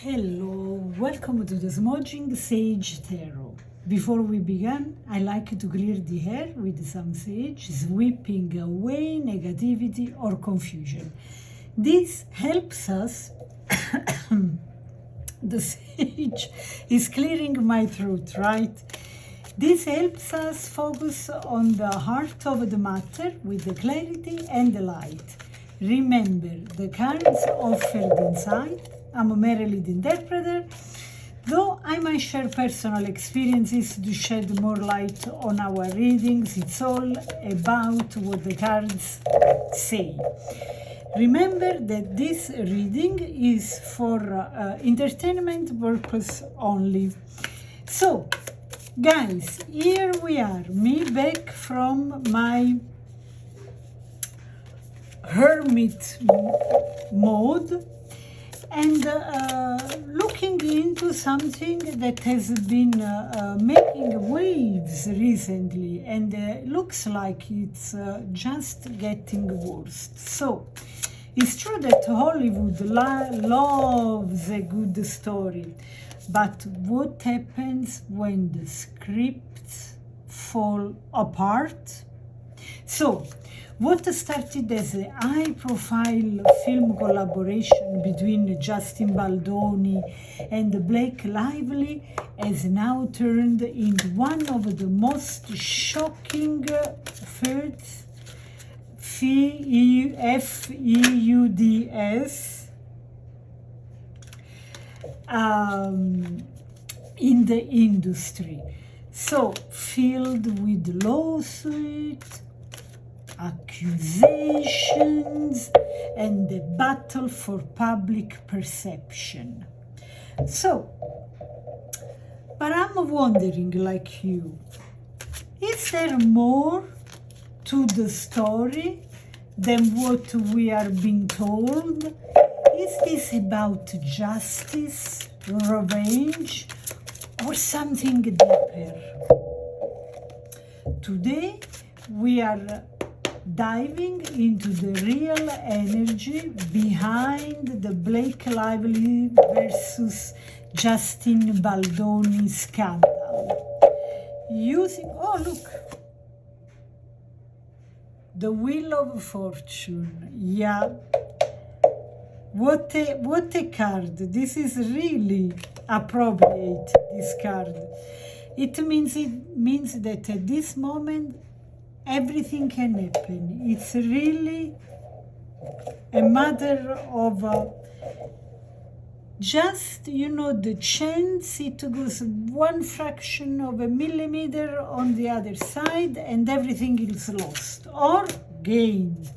Hello, welcome to the Smudging Sage Tarot. Before we begin, I like to clear the air with some sage, sweeping away negativity or confusion. This helps us, the sage is clearing my throat, right? This helps us focus on the heart of the matter with the clarity and the light. Remember, the cards offered inside. I'm merely the interpreter, though I might share personal experiences to shed more light on our readings. It's all about what the cards say. Remember that this reading is for entertainment purpose only. So, guys, here we are, me back from my hermit mode, and looking into something that has been making waves recently, and looks like it's just getting worse. So, it's true that Hollywood loves a good story, but what happens when the scripts fall apart? So, what started as a high-profile film collaboration between Justin Baldoni and Blake Lively has now turned into one of the most shocking feuds, FEUDS, in the industry. So, filled with lawsuits, accusations, and the battle for public perception. So, but I'm wondering, like you, is there more to the story than what we are being told? Is this about justice, revenge, or something deeper? Today, we are diving into the real energy behind the Blake Lively versus Justin Baldoni scandal. Oh look, the Wheel of Fortune. Yeah, what a card. This is really appropriate, this card. It means that at this moment everything can happen. It's really a matter of just, the chance it goes one fraction of a millimeter on the other side and everything is lost or gained.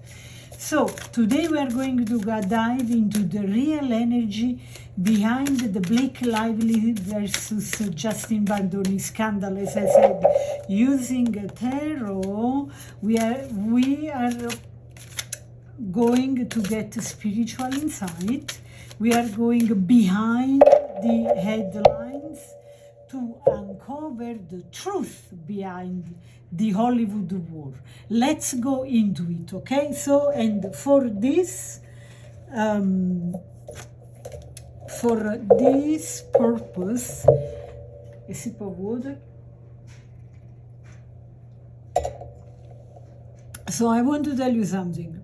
So today we are going to dive into the real energy behind the Blake Lively versus Justin Baldoni scandal. As I said, using a tarot, we are going to get spiritual insight. We are going behind the headlines to uncover the truth behind the Hollywood war. Let's go into it, okay? So, and for this purpose, a sip of water. So I want to tell you something.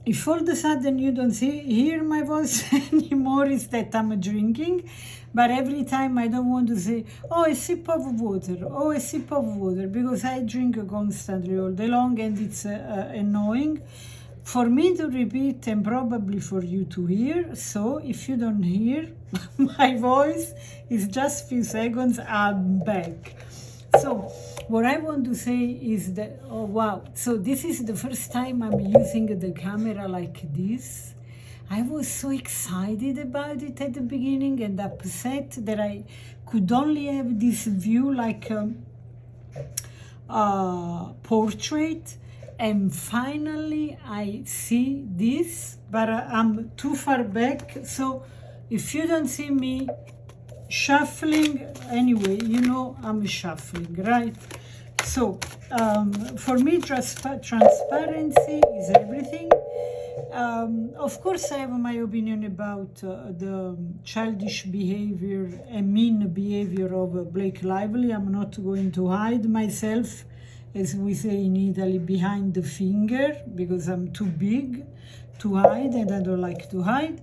If all of a sudden you don't hear my voice anymore, it's that I'm drinking. But every time I don't want to say, oh, a sip of water, oh, a sip of water, because I drink constantly all day long and it's annoying for me to repeat and probably for you to hear. So if you don't hear my voice, it's just a few seconds, I'm back. So what I want to say is that, oh wow, so this is the first time I'm using the camera like this. I was so excited about it at the beginning and upset that I could only have this view like portrait, and finally I see this, but I'm too far back, so if you don't see me shuffling, anyway, I'm shuffling, right? So for me, transparency is everything. Of course, I have my opinion about the childish behavior and mean behavior of Blake Lively. I'm not going to hide myself, as we say in Italy, behind the finger, because I'm too big to hide and I don't like to hide.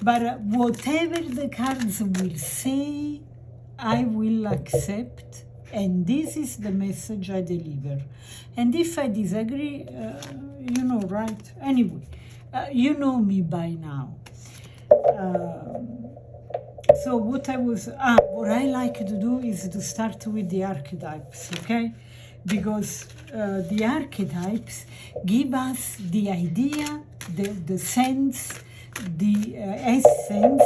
But whatever the cards will say, I will accept, and this is the message I deliver. And if I disagree, you know, right? Anyway, you know me by now. So what I like to do is to start with the archetypes, okay? Because the archetypes give us the idea, the sense, the essence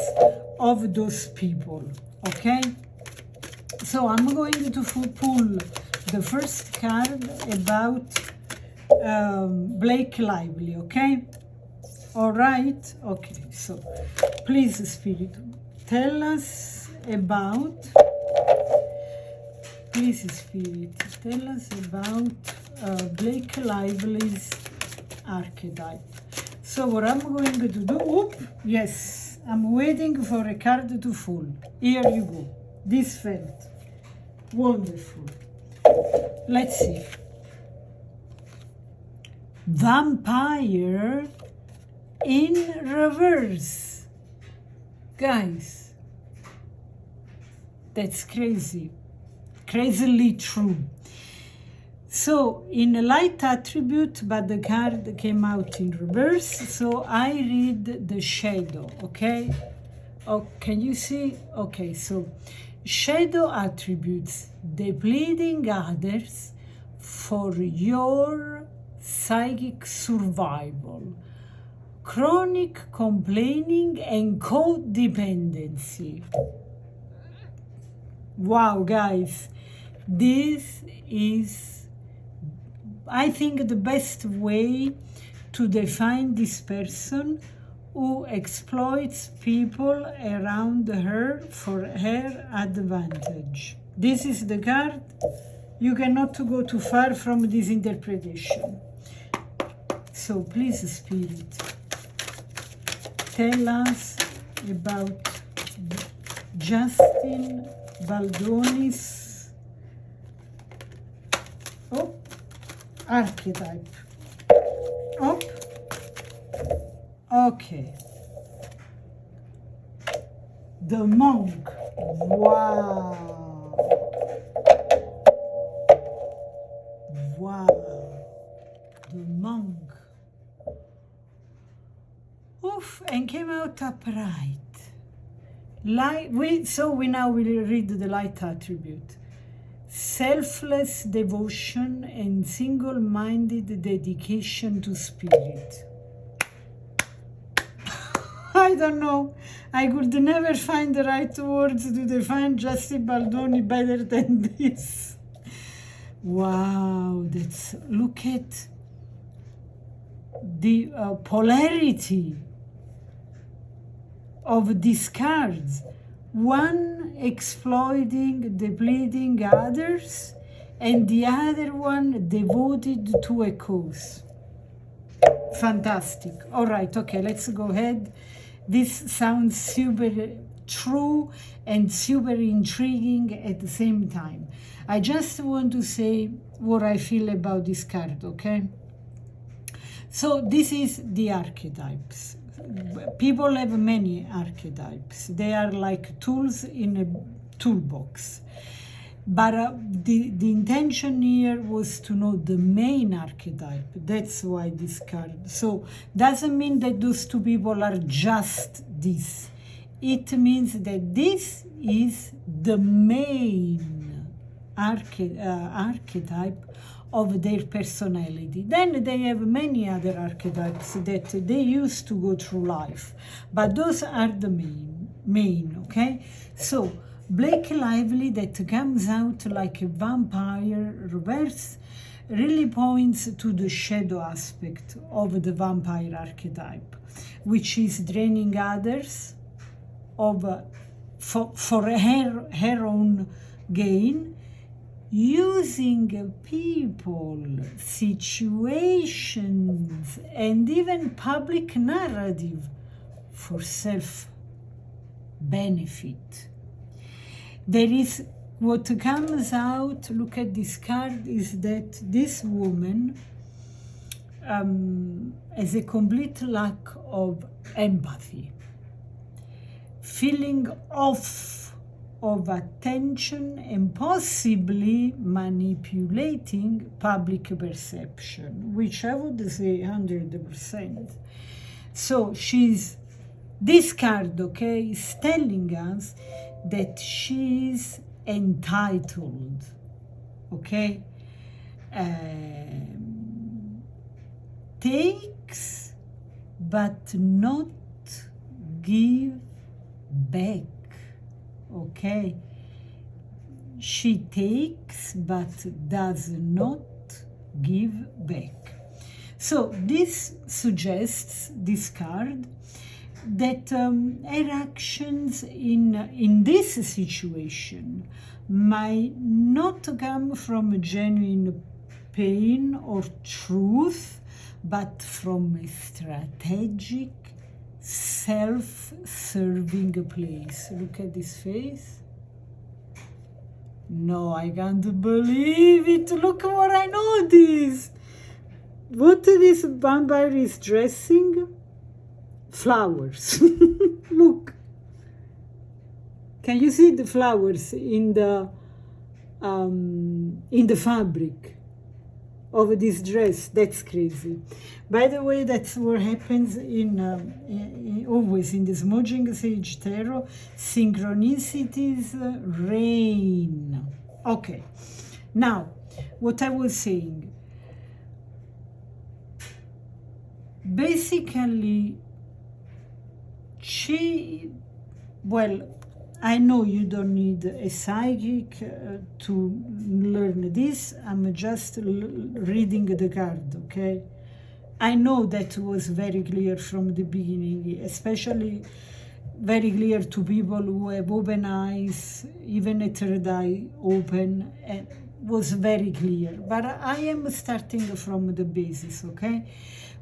of those people, okay? So I'm going to pull the first card about Blake Lively, okay? All right? Okay, so please, Spirit, tell us about, please, Spirit, tell us about Blake Lively's archetype. So what I'm going to do, yes, I'm waiting for a card to fall. Here you go. This felt wonderful. Let's see. Vampire in reverse. Guys, that's crazy. Crazily true. So, in a light attribute, but the card came out in reverse, so I read the shadow, okay? Oh, can you see? Okay, so shadow attributes, depleting others for your psychic survival, chronic complaining and codependency. Wow, guys, this is, I think, the best way to define this person who exploits people around her for her advantage. This is the card. You cannot go too far from this interpretation. So please, Spirit, tell us about Justin Baldoni's archetype. Okay. The monk. Wow. Wow. The monk. Oof, and came out upright. So we now will read the light attribute. Selfless devotion and single-minded dedication to spirit. I don't know. I could never find the right words to define Justin Baldoni better than this. Wow, look at the polarity of these cards. One exploiting, depleting others, and the other one devoted to a cause. Fantastic. All right, okay, let's go ahead. This sounds super true and super intriguing at the same time. I just want to say what I feel about this card, okay? So this is the archetypes. People have many archetypes. They are like tools in a toolbox. But the intention here was to know the main archetype. That's why this card. So doesn't mean that those two people are just this. It means that this is the main archetype of their personality. Then they have many other archetypes that they use to go through life. But those are the main, okay? So Blake Lively, that comes out like a vampire reverse, really points to the shadow aspect of the vampire archetype, which is draining others for her own gain, using people, situations, and even public narrative for self-benefit. There is what comes out, look at this card, is that this woman has a complete lack of empathy, feeling off of attention, and possibly manipulating public perception, which I would say 100%. So this card, okay, is telling us that she's entitled, okay? Takes but not give back, okay? She takes but does not give back. So this suggests, this card, that her actions in this situation might not come from a genuine pain or truth, but from a strategic, self-serving place. Look at this face. No, I can't believe it. Look what I noticed. What this vampire is dressing? Flowers. Look. Can you see the flowers in the fabric of this dress? That's crazy. By the way, that's what happens always in the smudging sage tarot. Synchronicities reign. Okay. Now, what I was saying. Basically, I know you don't need a psychic to learn this. I'm just reading the card, okay? I know that was very clear from the beginning, especially very clear to people who have open eyes, even a third eye open, and was very clear. But I am starting from the basis, okay?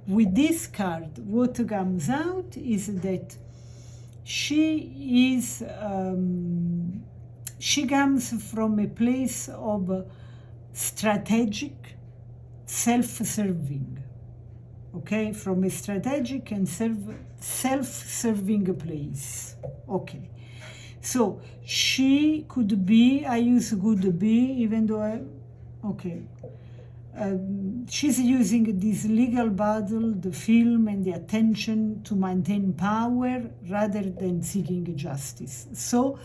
With this card, what comes out is that she comes from a place of strategic self-serving, okay, from a strategic and self-serving place, okay. So she could be, I use could be, even though she's using this legal battle, the film, and the attention to maintain power rather than seeking justice. So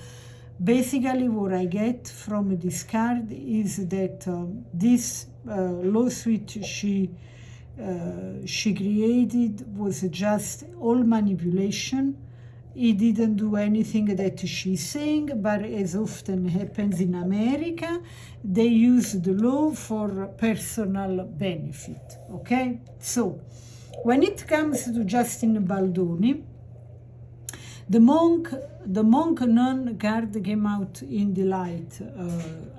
basically what I get from this card is that this lawsuit she created was just all manipulation. He didn't do anything that she's saying, but as often happens in America, they use the law for personal benefit, okay? So, when it comes to Justin Baldoni, the monk nun card came out in the light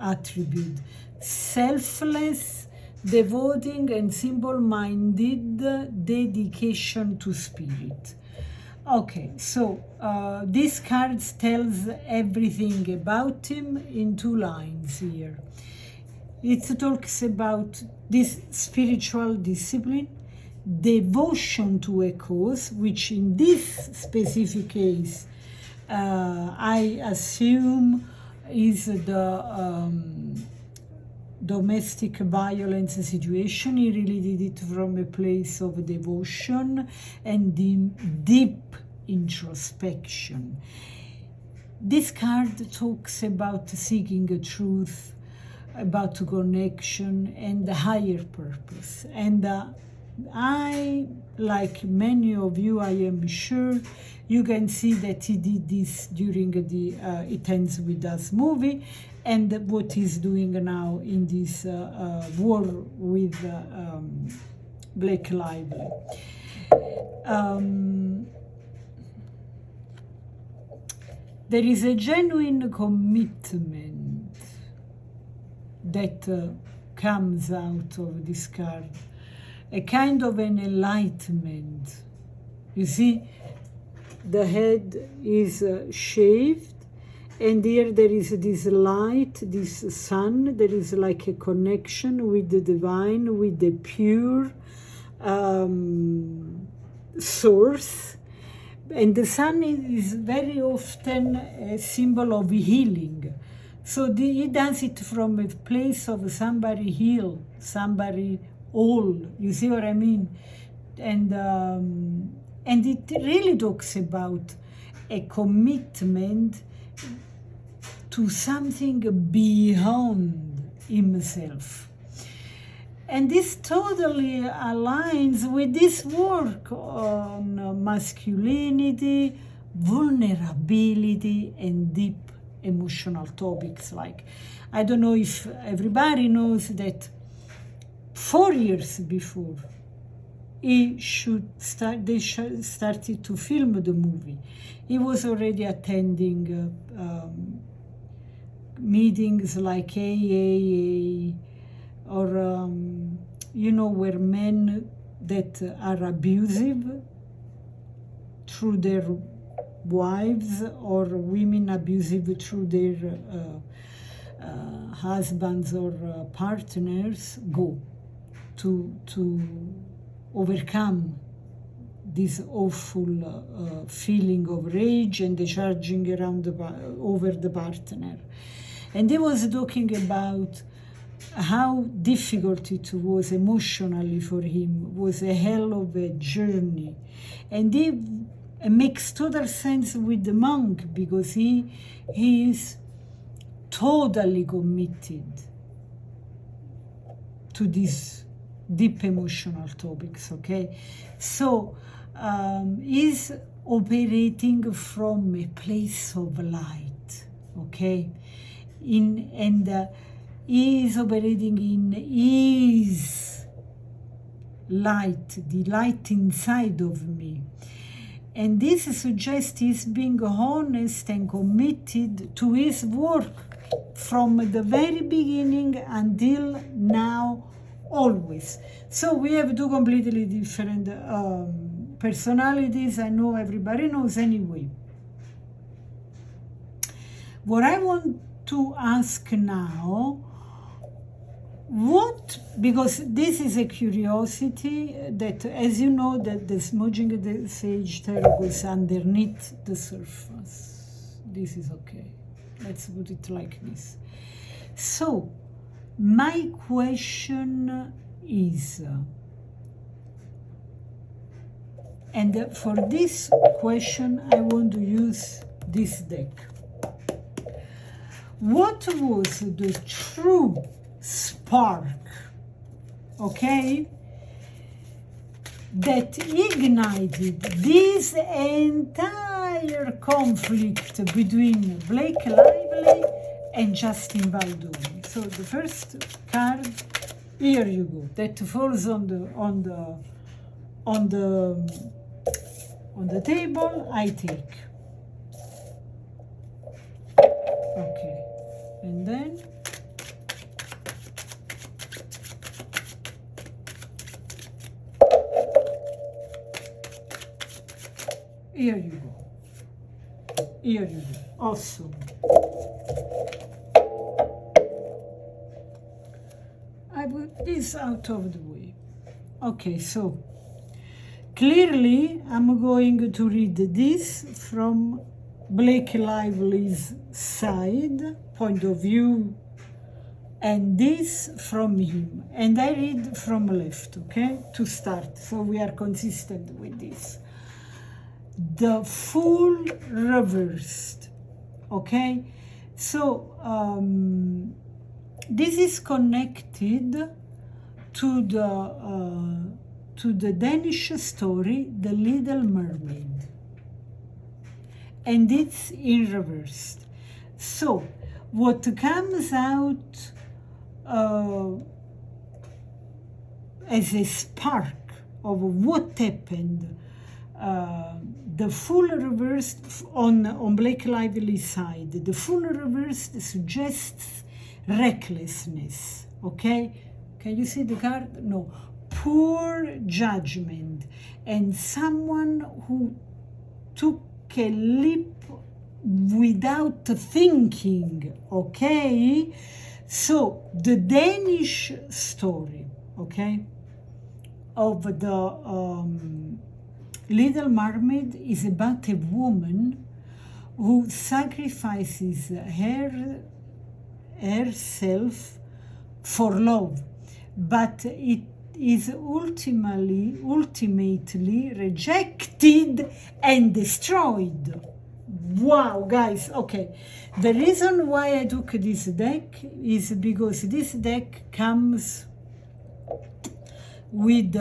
attribute. Selfless, devoting, and simple-minded dedication to spirit. Okay, so this card tells everything about him in 2 lines here. It talks about this spiritual discipline, devotion to a cause, which in this specific case, I assume is the domestic violence situation. He really did it from a place of devotion and deep introspection. This card talks about seeking a truth, about connection and the higher purpose. And I, like many of you, I am sure, you can see that he did this during the It Ends With Us movie, and what he's doing now in this war with Black Lives. There is a genuine commitment that comes out of this card. A kind of an enlightenment. You see, the head is shaved, and here there is this light, this sun. There is like a connection with the divine, with the pure source. And the sun is very often a symbol of healing. So he does it from a place of somebody healed, somebody old. You see what I mean? And it really talks about a commitment to something beyond himself. And this totally aligns with this work on masculinity, vulnerability, and deep emotional topics. Like, I don't know if everybody knows that 4 years before they started to film the movie, he was already attending meetings like AAA, or you know, where men that are abusive through their wives, or women abusive through their husbands or partners, go to overcome this awful feeling of rage and the charging around over the partner. And he was talking about how difficult it was emotionally for him. It was a hell of a journey. And it makes total sense with the monk, because he is totally committed to these deep emotional topics, okay? So he's operating from a place of light, okay? He is operating in his light, the light inside of me. And this suggests he's being honest and committed to his work from the very beginning until now, always. So we have two completely different personalities. I know everybody knows anyway. What I want to ask now, because this is a curiosity that, as you know, that the smudging of the sage tarot goes underneath the surface. This is okay. Let's put it like this. So, my question is, and for this question, I want to use this deck. What was the true spark, okay, that ignited this entire conflict between Blake Lively and Justin Baldoni? So the first card, here you go, that falls on the table, I take. Okay, and then here you go. Here you go. Awesome. I put this out of the way. Okay, so clearly I'm going to read this from Blake Lively's side, point of view, and this from him. And I read from left, okay, to start, so we are consistent with this. The Fool reversed, okay? So this is connected to the Danish story, The Little Mermaid. And it's in reverse. So what comes out as a spark of what happened, the Fool reversed on Blake Lively's side. The Fool reversed suggests recklessness, okay? Can you see the card? No. Poor judgment, and someone who took a leap without thinking, okay? So the Danish story, okay, of the Little Mermaid is about a woman who sacrifices herself for love, but it is ultimately rejected and destroyed. Wow, guys, okay. The reason why I took this deck is because this deck comes with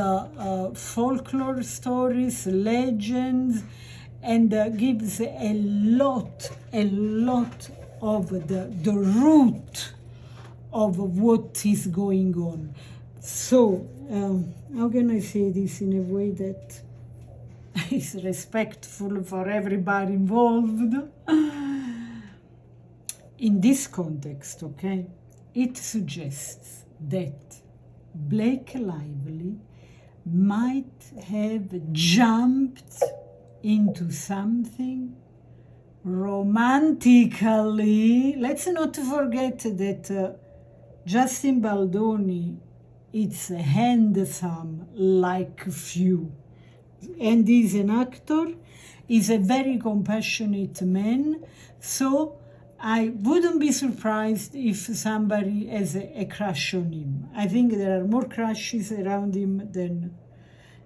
folklore stories, legends, and gives a lot of the root of what is going on. So, how can I say this in a way that is respectful for everybody involved? In this context, okay, it suggests that Blake Lively might have jumped into something romantically. Let's not forget that Justin Baldoni is handsome like few, and he's an actor. He's a very compassionate man, so I wouldn't be surprised if somebody has a crush on him. I think there are more crushes around him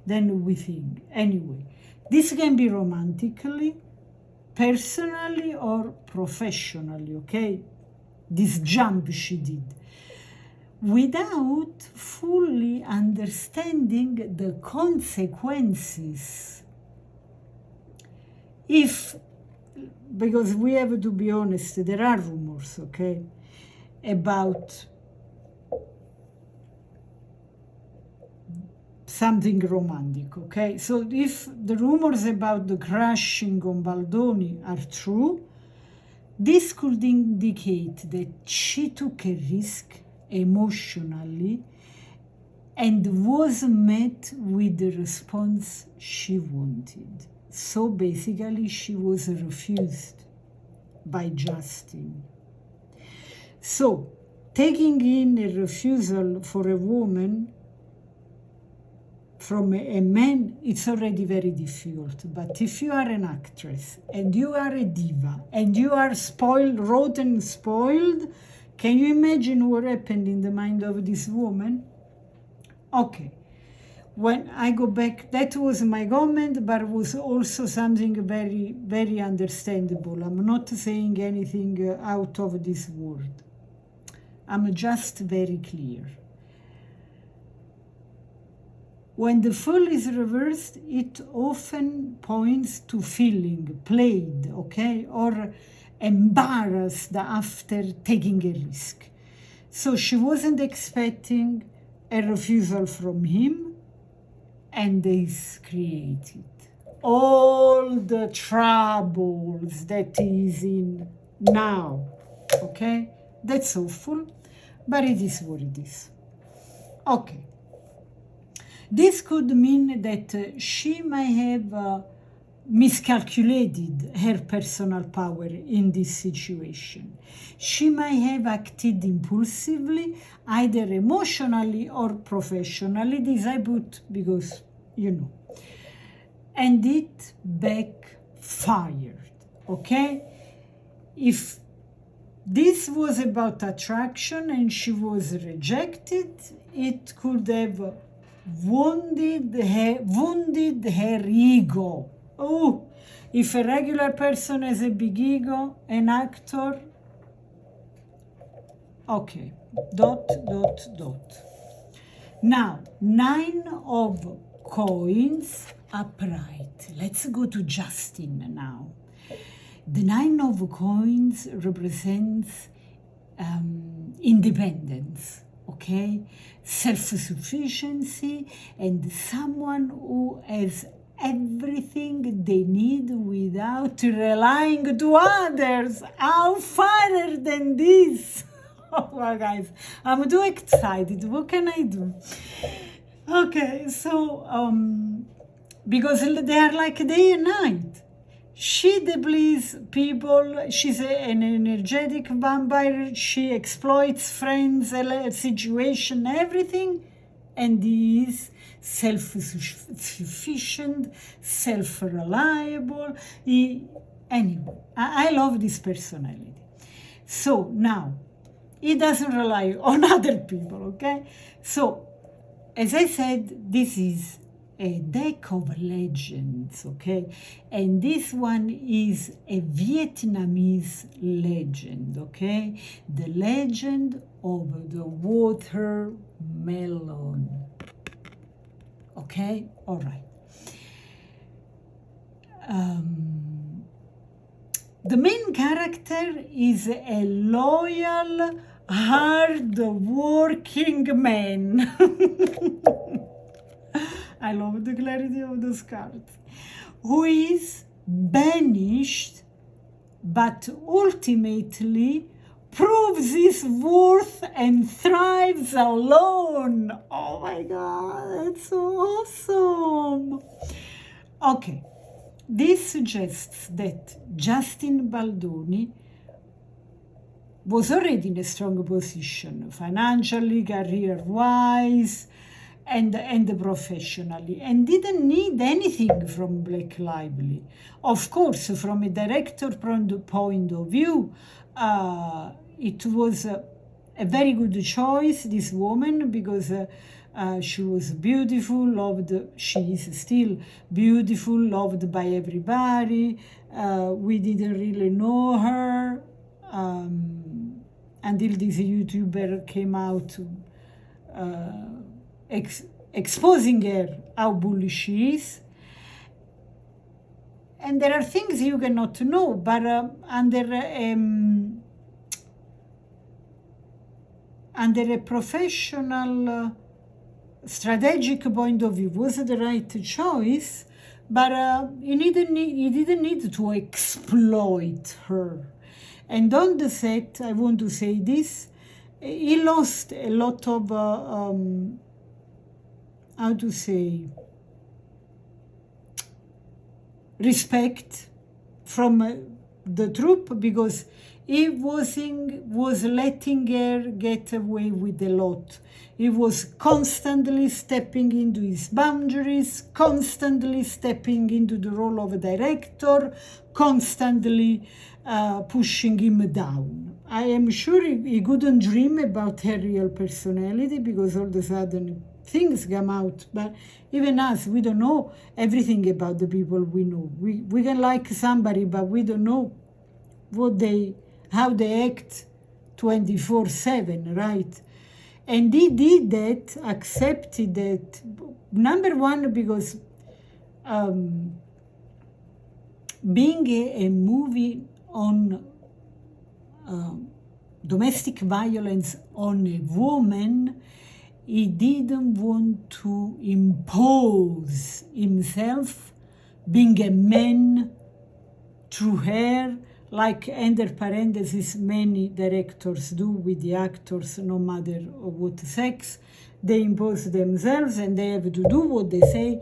than we think. Anyway, this can be romantically, personally, or professionally, okay? This jump she did, without fully understanding the consequences. Because we have to be honest, there are rumors, okay, about something romantic, okay? So if the rumors about the crashing on Baldoni are true, this could indicate that she took a risk emotionally and was met with the response she wanted. So basically, she was refused by Justin. So, taking in a refusal for a woman from a man, it's already very difficult. But if you are an actress and you are a diva and you are spoiled, rotten spoiled, can you imagine what happened in the mind of this woman? Okay. When I go back, that was my comment, but was also something very, very understandable. I'm not saying anything out of this world. I'm just very clear. When the fool is reversed, it often points to feeling played, okay, or embarrassed after taking a risk. So she wasn't expecting a refusal from him, and this created all the troubles that is in now, okay? That's awful, but it is what it is. Okay. This could mean that she might have miscalculated her personal power in this situation. She might have acted impulsively, either emotionally or professionally. This I put because, you know. And it backfired, okay? If this was about attraction and she was rejected, it could have wounded her ego. Oh, if a regular person has a big ego, an actor, okay, ... Now, 9 of coins upright. Let's go to Justin now. The 9 of coins represents independence, okay? Self-sufficiency, and someone who has everything they need without relying to others. How far than this? Well, guys, I'm too excited. What can I do? Okay, so because they are like day and night. She depletes people. She's an energetic vampire. She exploits friends, situation, everything, and is self-sufficient, self-reliable. Anyway, I love this personality. So now, he doesn't rely on other people, okay? So, as I said, this is a deck of legends, okay? And this one is a Vietnamese legend, okay? The legend of the watermelon. Okay? All right. The main character is a loyal, hard-working man. I love the clarity of those cards. Who is banished, but ultimately proves his worth and thrives alone. Oh my God, that's so awesome. Okay, this suggests that Justin Baldoni was already in a strong position, financially, career-wise, and professionally, and didn't need anything from Blake Lively. Of course, from a director point of view, it was a very good choice, this woman, because she was beautiful, loved, she is still beautiful, loved by everybody. We didn't really know her until this YouTuber came out exposing her how bullish she is. And there are things you cannot know, but under a professional, strategic point of view, was the right choice, but he didn't need to exploit her. And on the set, I want to say this, he lost a lot of, how to say, respect from the troupe, because he was letting her get away with a lot. He was constantly stepping into his boundaries, constantly stepping into the role of a director, constantly pushing him down. I am sure he couldn't dream about her real personality, because all of a sudden things come out. But even us, we don't know everything about the people we know. We can like somebody, but we don't know how they act 24/7, right? And he did that, accepted that. Number one, because being a movie on domestic violence on a woman, he didn't want to impose himself being a man through her, like, under parentheses, many directors do with the actors, no matter what sex. They impose themselves and they have to do what they say.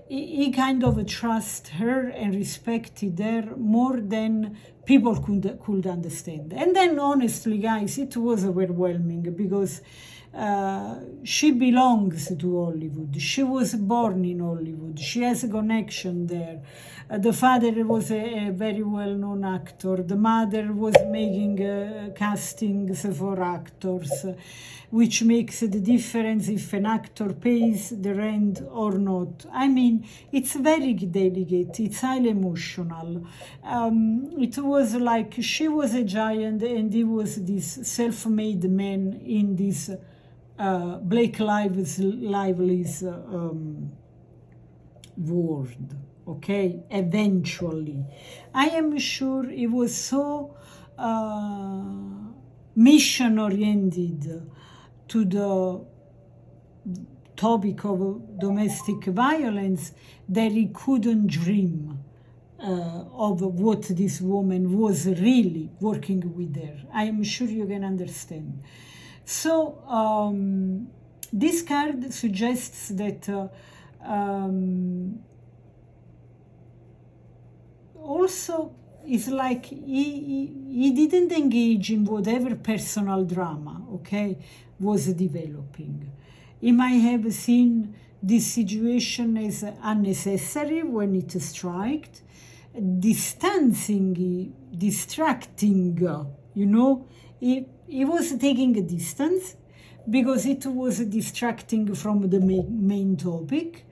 He kind of trusted her and respected her more than people could understand. And then, honestly, guys, it was overwhelming, because she belongs to Hollywood. She was born in Hollywood. She has a connection there. The father was a very well-known actor. The mother was making castings for actors, which makes the difference if an actor pays the rent or not. I mean, it's very delicate. It's highly emotional. It was like she was a giant and he was this self-made man in this Blake Lively's world, okay? Eventually. I am sure he was so mission-oriented to the topic of domestic violence that he couldn't dream of what this woman was really working with her. I am sure you can understand. So this card suggests that also it's like he didn't engage in whatever personal drama, okay, was developing. He might have seen this situation as unnecessary when it struck, distracting, you know. He was taking a distance because it was distracting from the main topic.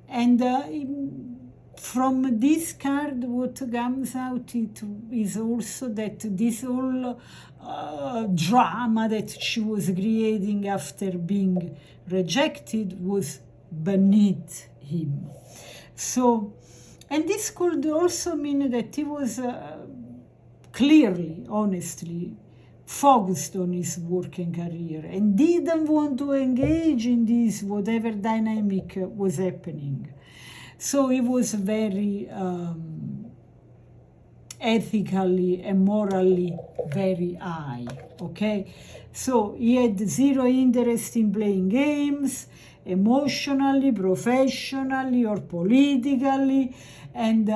And from this card, what comes out it is also that this whole drama that she was creating after being rejected was beneath him. So, and this could also mean that he was clearly, honestly, focused on his working career and didn't want to engage in this whatever dynamic was happening. So he was very ethically and morally very high, okay? So he had zero interest in playing games, emotionally, professionally, or politically, and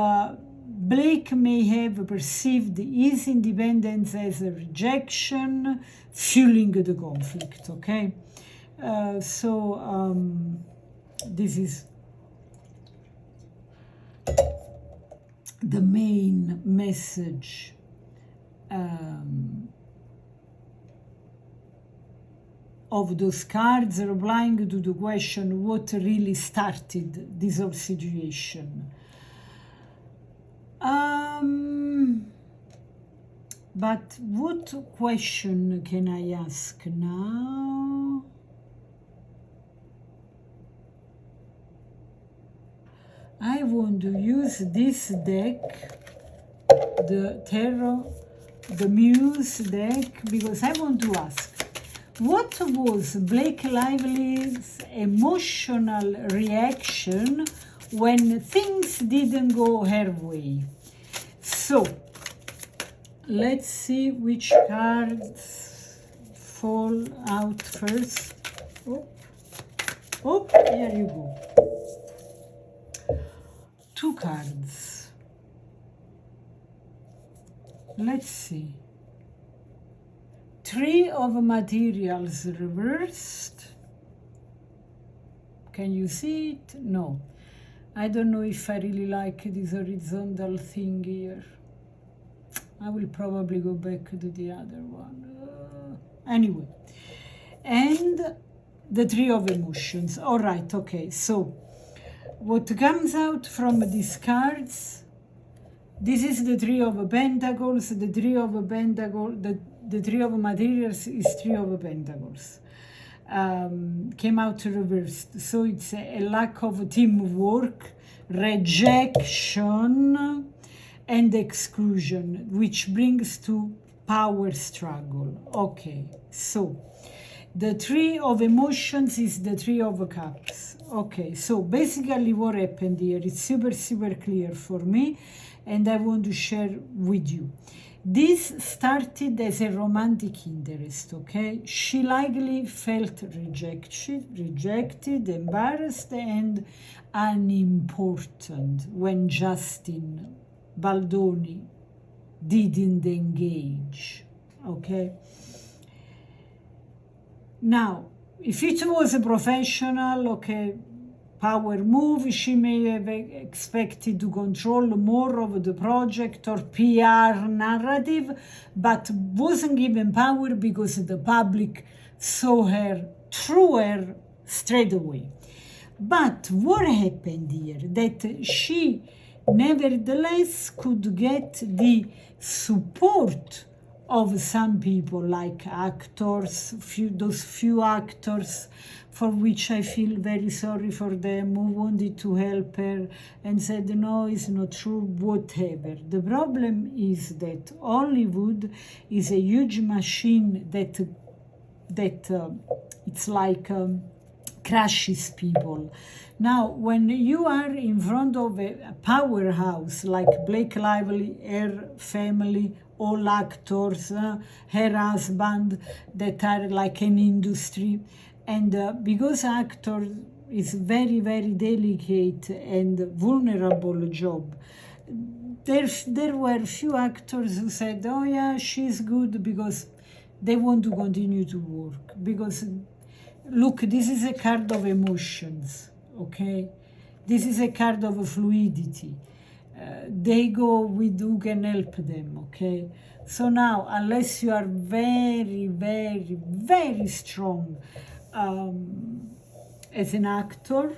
Blake may have perceived his independence as a rejection, fueling the conflict, okay? This is the main message of those cards, replying to the question what really started this whole situation. But what question can I ask now? I want to use this deck, the Tarot, the Muse deck, because I want to ask, what was Blake Lively's emotional reaction when things didn't go her way? So, let's see which cards fall out first. Oh, here you go. 2 cards. Let's see. 3 of materials reversed. Can you see it? No. I don't know if I really like this horizontal thing here. I will probably go back to the other one. Anyway. And the 3 of emotions. All right, okay. So, what comes out from these cards, this is the 3 of Pentacles, the 3 of Pentacles, the 3 of materials is 3 of Pentacles. Came out reversed. So it's a lack of teamwork, rejection, and exclusion, which brings to power struggle. Okay, so the 3 of emotions is the 3 of cups. Okay, so basically what happened here, it's super clear for me, and I want to share with you. This started as a romantic interest, okay? She likely felt rejected, embarrassed, and unimportant when Justin Baldoni didn't engage, okay? Now, if it was a professional, okay, power move, she may have expected to control more of the project or PR narrative, but wasn't given power because the public saw her through her straight away. But what happened here? That she nevertheless could get the support of some people, like actors, those few actors for which I feel very sorry for them, who wanted to help her and said, no, it's not true, whatever. The problem is that Hollywood is a huge machine that it's like crushes people. Now, when you are in front of a powerhouse like Blake Lively, her family, all actors, her husband, that are like an industry, and because actor is very, very delicate and vulnerable job, there were few actors who said, oh yeah, she's good, because they want to continue to work. Because look, this is a card of emotions, okay? This is a card of fluidity. They go with who can help them, okay? So now, unless you are very, very, very strong as an actor,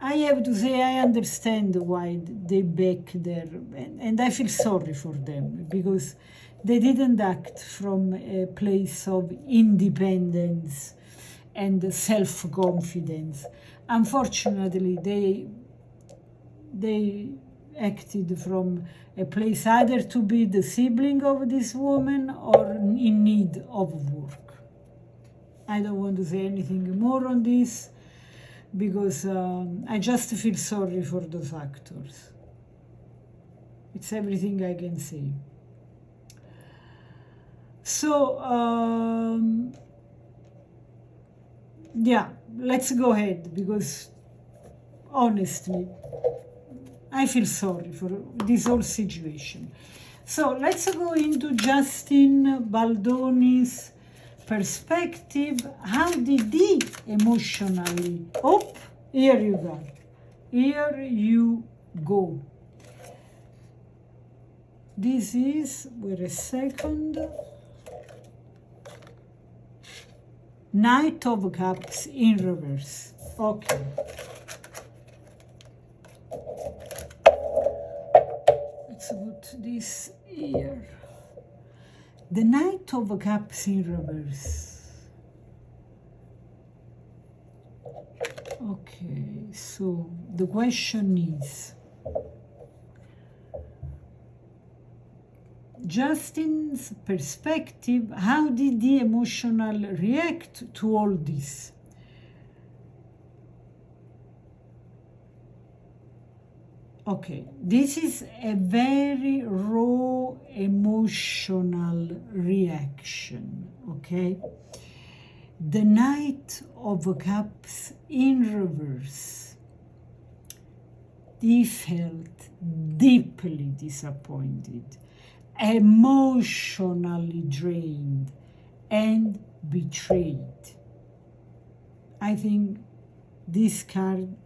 I have to say I understand why they back there, and I feel sorry for them, because they didn't act from a place of independence and self-confidence. Unfortunately, they acted from a place either to be the sibling of this woman or in need of work. I don't want to say anything more on this, because I just feel sorry for those actors. It's everything I can say. So, yeah, let's go ahead, because honestly, I feel sorry for this whole situation. So let's go into Justin Baldoni's perspective. How did he emotionally? Oh, here you go. Here you go. This is, wait a second, Knight of Cups in reverse. Okay. Let's put this here. The Knight of Cups in reverse. Okay, so the question is, Justin's perspective, how did he emotionally react to all this? Okay, this is a very raw emotional reaction, okay? The Knight of Cups in reverse. He felt deeply disappointed, emotionally drained, and betrayed. I think this card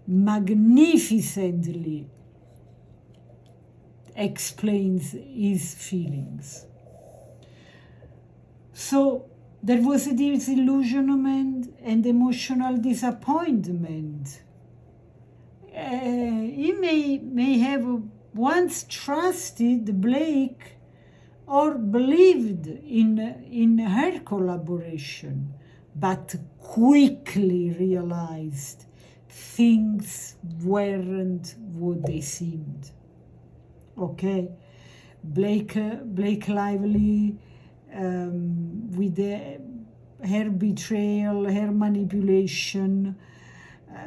magnificently explains his feelings. So there was a disillusionment and emotional disappointment. He may have once trusted Blake or believed in her collaboration, but quickly realized things weren't what they seemed. Okay, Blake Lively, with her betrayal, her manipulation.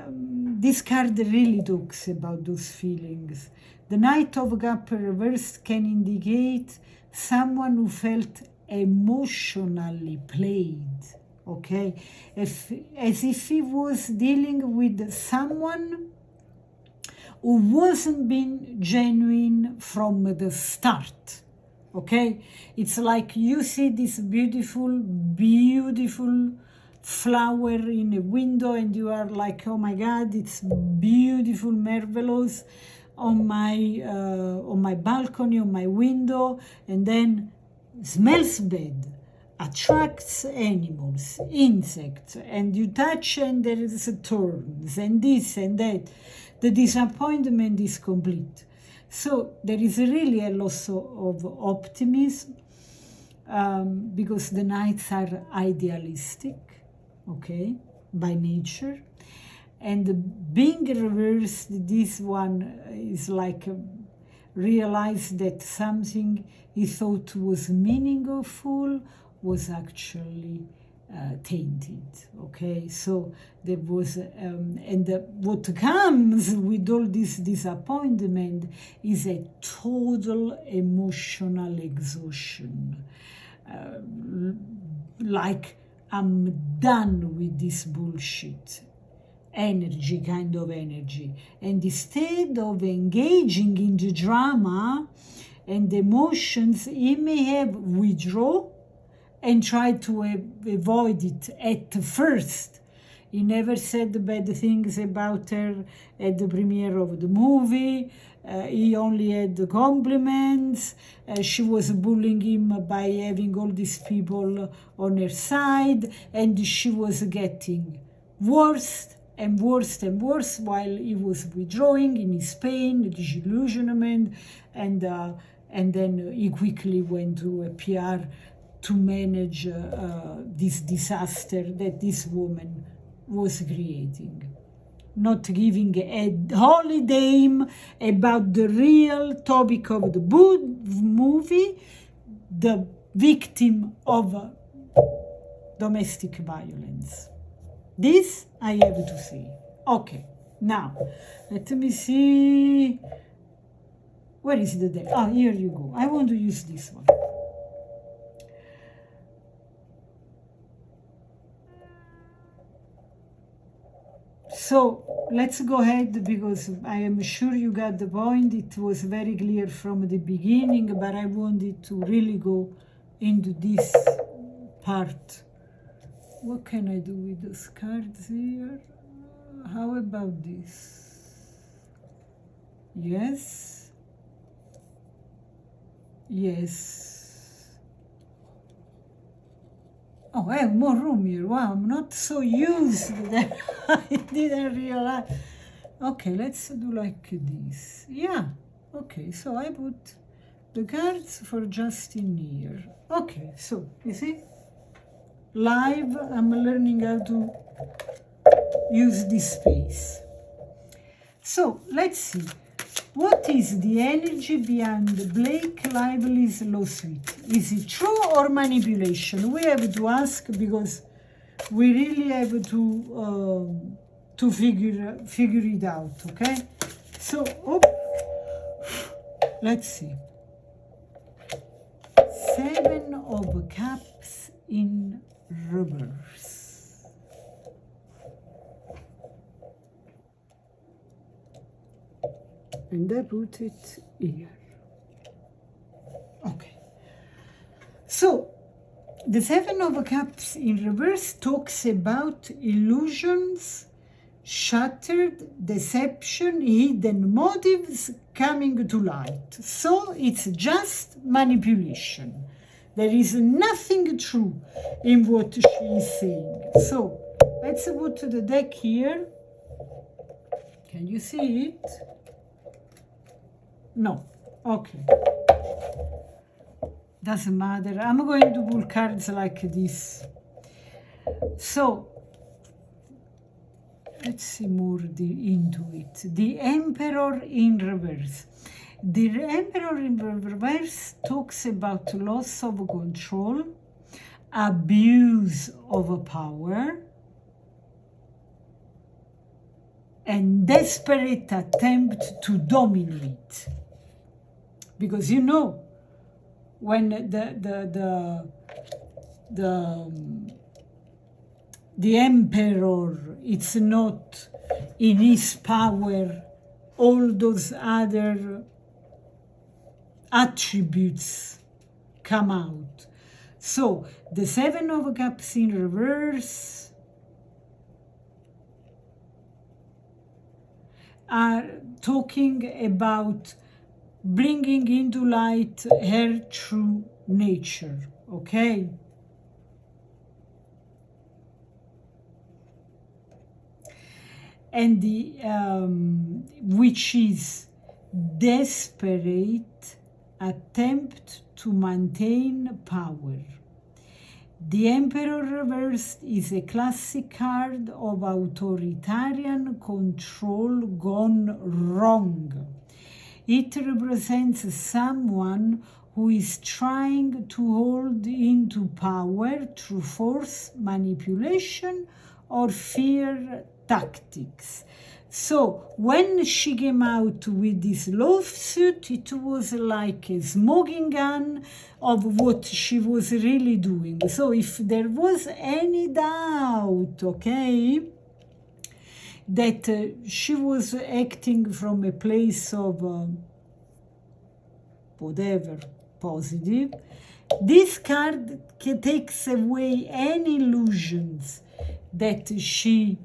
This card really talks about those feelings. The Knight of Cups reversed can indicate someone who felt emotionally played. Okay, as if he was dealing with someone who wasn't being genuine from the start. Okay, it's like you see this beautiful, beautiful flower in a window, and you are like, oh my God, it's beautiful, marvelous on my balcony, on my window, and then smells bad. Attracts animals, insects, and you touch and there is thorns and this and that. The disappointment is complete. So there is really a loss of optimism, because the knights are idealistic, okay, by nature. And being reversed, this one is like realize that something he thought was meaningful was actually tainted. Okay, so there was, what comes with all this disappointment is a total emotional exhaustion. Like, I'm done with this bullshit. Energy, kind of energy. And instead of engaging in the drama and the emotions, he may have withdraw and try to avoid it at first. He never said bad things about her at the premiere of the movie. He only had compliments. She was bullying him by having all these people on her side, and she was getting worse and worse and worse while he was withdrawing in his pain, disillusionment, and then he quickly went to a PR to manage this disaster that this woman was creating. Not giving a holiday about the real topic of the movie, the victim of domestic violence. This I have to say. Okay, now, let me see. Where is the deck? Ah, here you go. I want to use this one. So let's go ahead, because I am sure you got the point. It was very clear from the beginning, but I wanted to really go into this part. What can I do with those cards here? How about this? Yes. Yes. Oh, I have more room here. Wow, I'm not so used that I didn't realize. Okay, let's do like this. Yeah, okay, so I put the cards for Justin here. Okay, so, you see? Live, I'm learning how to use this space. So, let's see. What is the energy behind Blake Lively's lawsuit? Is it true or manipulation? We have to ask, because we really have to figure it out, okay? So, let's see. 7 of Cups in reverse. And I put it here. Okay. So, the 7 of Cups in reverse talks about illusions, shattered, deception, hidden motives coming to light. So, it's just manipulation. There is nothing true in what she is saying. So, let's put the deck here. Can you see it? No. Okay. Doesn't matter. I'm going to pull cards like this. So, let's see more into it. The Emperor in reverse. The Emperor in reverse talks about loss of control, abuse of power, and desperate attempt to dominate. Because you know, when the emperor, it's not in his power, all those other attributes come out. So the 7 of Cups in reverse are talking about bringing into light her true nature, okay? And the which is desperate attempt to maintain power. The Emperor reversed is a classic card of authoritarian control gone wrong. It represents someone who is trying to hold into power through force, manipulation, or fear tactics. So when she came out with this lawsuit, it was like a smoking gun of what she was really doing. So if there was any doubt, okay, that she was acting from a place of whatever, positive, this card takes away any illusions that she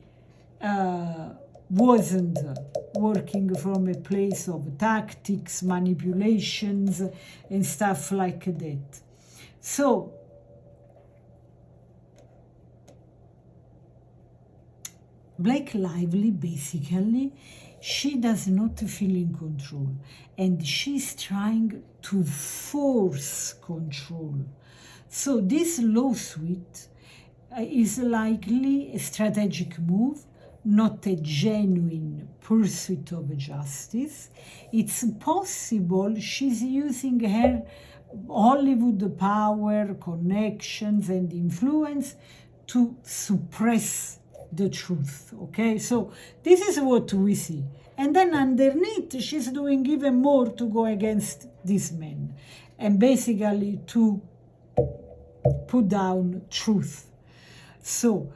wasn't working from a place of tactics, manipulations, and stuff like that. So, Black Lively, basically, she does not feel in control, and she's trying to force control. So this lawsuit is likely a strategic move, not a genuine pursuit of justice. It's possible she's using her Hollywood power, connections, and influence to suppress the truth, okay? So this is what we see. And then underneath, she's doing even more to go against this man and basically to put down truth. So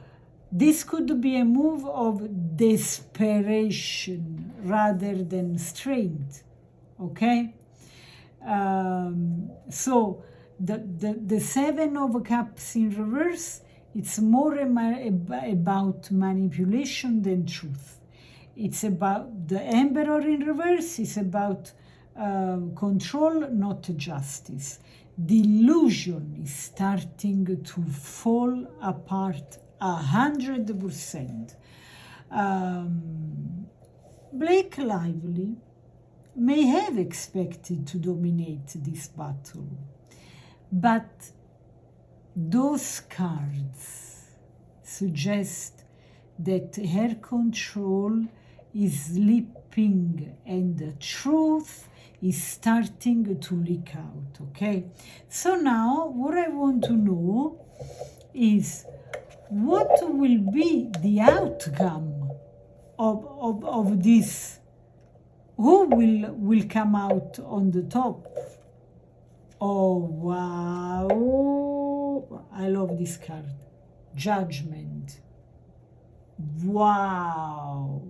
this could be a move of desperation rather than strength, okay? So the Seven of Cups in reverse, it's more about manipulation than truth. It's about the Emperor in reverse, it's about control, not justice. The illusion is starting to fall apart 100%. Blake Lively may have expected to dominate this battle, but those cards suggest that her control is slipping and the truth is starting to leak out, okay? So now what I want to know is what will be the outcome of this? Who will come out on the top? Oh, wow. I love this card. Judgment. Wow.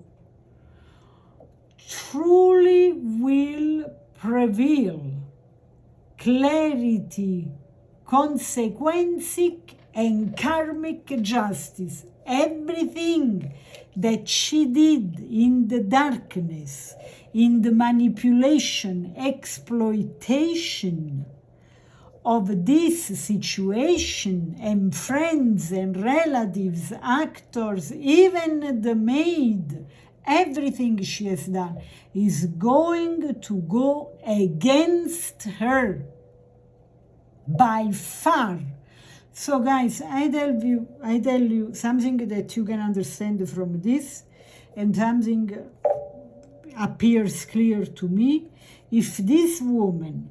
Truly will prevail. Clarity, consequences, and karmic justice. Everything that she did in the darkness, in the manipulation, exploitation of this situation, and friends and relatives, actors, even the maid, everything she has done is going to go against her by far. So guys, I tell you something that you can understand from this, and something appears clear to me. If this woman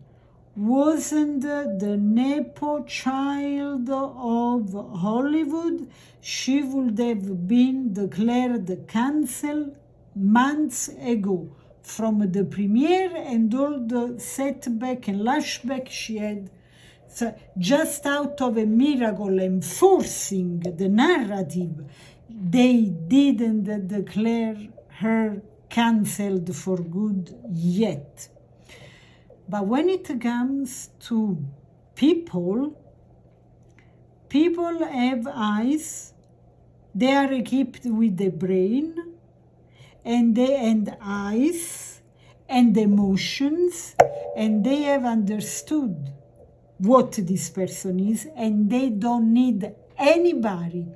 wasn't the Nepo child of Hollywood, she would have been declared cancelled months ago from the premiere and all the setback and lashback she had. So just out of a miracle enforcing the narrative, they didn't declare her cancelled for good yet. But when it comes to people have eyes, they are equipped with the brain and eyes and emotions, and they have understood what this person is, and they don't need anybody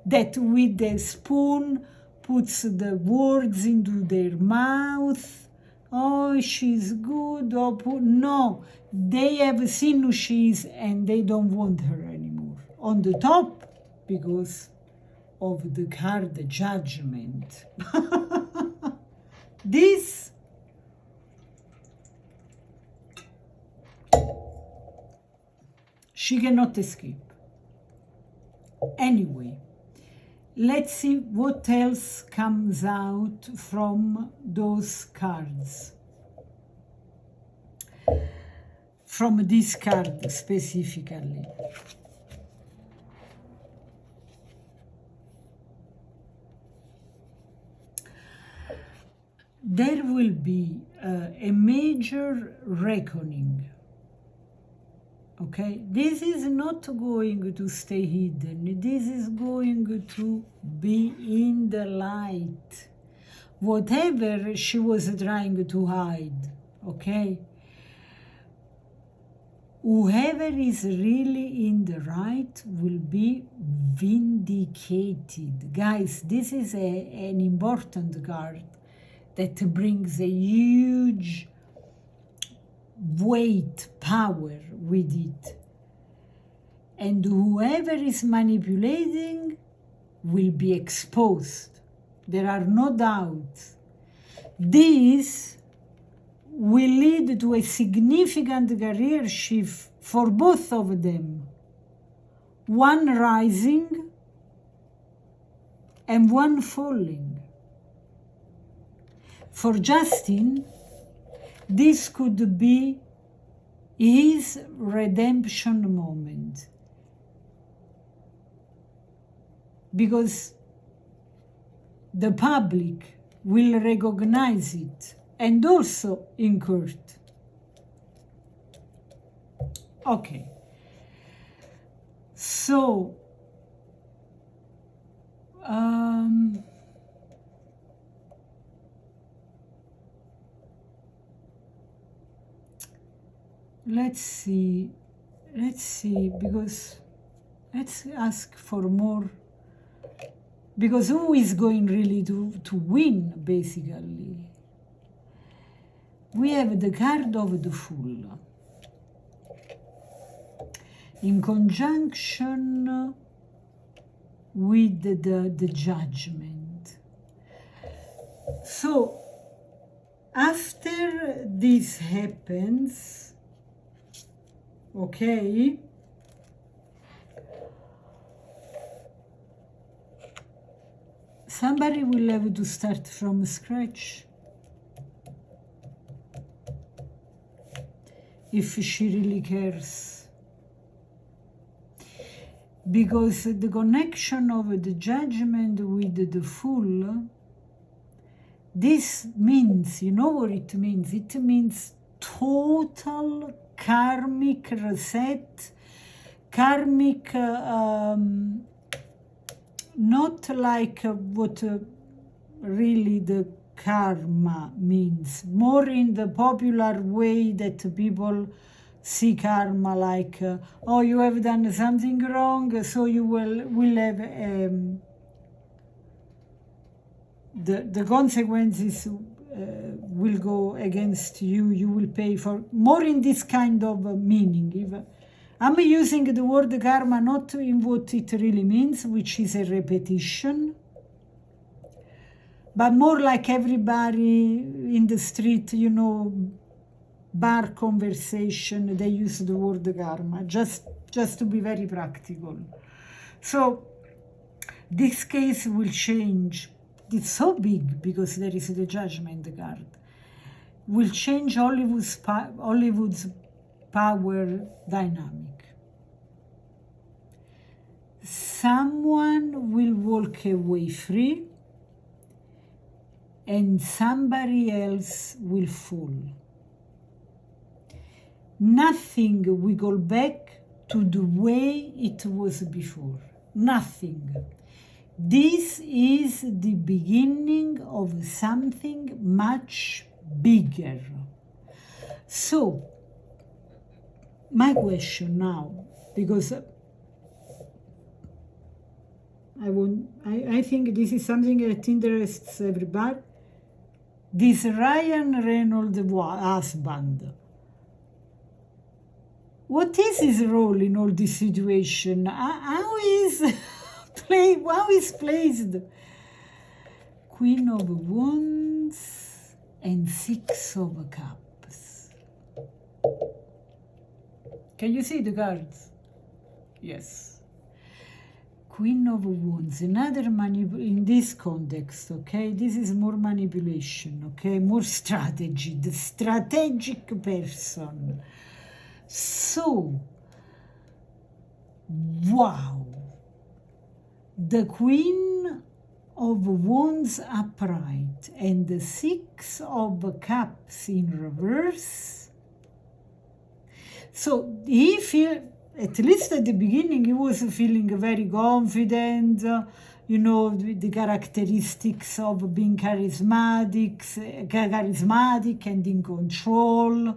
that with a spoon puts the words into their mouth. Oh, she's good. Oh, no, they have seen who she is and they don't want her anymore. On the top, because of the card Judgment. This She cannot escape. Anyway, let's see what else comes out from those cards. From this card specifically. There will be a major reckoning. Okay, this is not going to stay hidden. This is going to be in the light. Whatever she was trying to hide, okay? Whoever is really in the right will be vindicated. Guys, this is an important card that brings a huge weight, power with it. And whoever is manipulating will be exposed. There are no doubts. This will lead to a significant career shift for both of them. One rising and one falling. For Justin, this could be his redemption moment. Because the public will recognize it, and also in court. Okay. So, let's see, because let's ask for more, because who is going really to win, basically? We have the card of the Fool in conjunction with the Judgment. So, after this happens, okay, somebody will have to start from scratch. If she really cares. Because the connection of the Judgment with the Fool, this means, you know what it means? It means total karmic reset, karmic, not like what really the karma means, more in the popular way that people see karma, like, oh, you have done something wrong, so you will have the consequences will go against you, you will pay for, more in this kind of meaning. If I'm using the word karma not in what it really means, which is a repetition, but more like everybody in the street, you know, bar conversation, they use the word karma, just to be very practical. So this case will change. It's so big because there is the Judgment card. Will change Hollywood's power dynamic. Someone will walk away free and somebody else will fall. Nothing will go back to the way it was before. Nothing. This is the beginning of something much bigger. So, my question now, because I think this is something that interests everybody. This Ryan Reynolds husband, what is his role in all this situation? How is placed? Queen of Wands and Six of Cups. Can you see the cards? Yes. Queen of Wands, another in this context, okay? This is more manipulation, okay? More strategy, the strategic person. So, wow. The Queen of Wands upright and the Six of Cups in reverse. So he feels, at least at the beginning, he was feeling very confident, you know, the characteristics of being charismatic and in control.